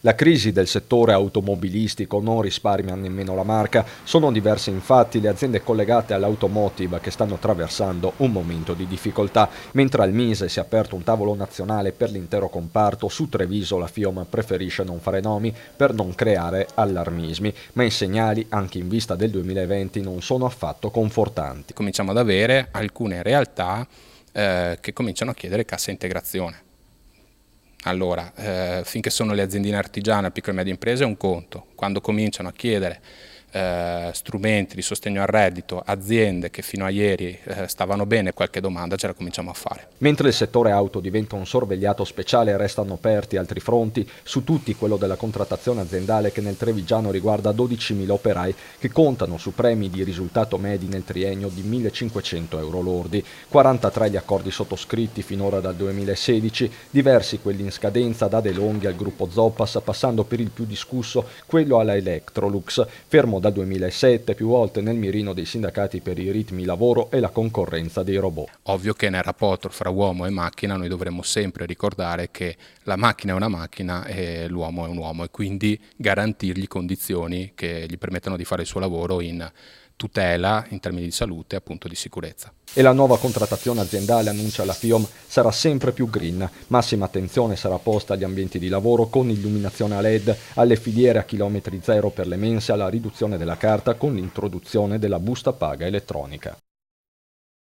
La crisi del settore automobilistico non risparmia nemmeno la marca. Sono diverse infatti le aziende collegate all'automotive che stanno attraversando un momento di difficoltà. Mentre al Mise si è aperto un tavolo nazionale per l'intero comparto, su Treviso la FIOM preferisce non fare nomi per non creare allarmismi, ma i segnali, anche in vista del 2020, non sono affatto confortanti. Cominciamo ad avere alcune realtà che cominciano a chiedere cassa integrazione. Allora, finché sono le aziendine artigiane, piccole e medie imprese è un conto, quando cominciano a chiedere strumenti di sostegno al reddito, aziende che fino a ieri stavano bene, qualche domanda ce la cominciamo a fare. Mentre il settore auto diventa un sorvegliato speciale, restano aperti altri fronti, su tutti quello della contrattazione aziendale che nel trevigiano riguarda 12.000 operai che contano su premi di risultato medi nel triennio di 1.500 euro lordi, 43 gli accordi sottoscritti finora dal 2016, diversi quelli in scadenza da De Longhi al gruppo Zoppas, passando per il più discusso quello alla Electrolux, fermo dal 2007, più volte nel mirino dei sindacati per i ritmi lavoro e la concorrenza dei robot. Ovvio che nel rapporto fra uomo e macchina noi dovremmo sempre ricordare che la macchina è una macchina e l'uomo è un uomo, e quindi garantirgli condizioni che gli permettano di fare il suo lavoro in tutela in termini di salute e appunto di sicurezza. E la nuova contrattazione aziendale, annuncia la FIOM, sarà sempre più green. Massima attenzione sarà posta agli ambienti di lavoro con illuminazione a LED, alle filiere a chilometri zero per le mense, alla riduzione della carta con l'introduzione della busta paga elettronica.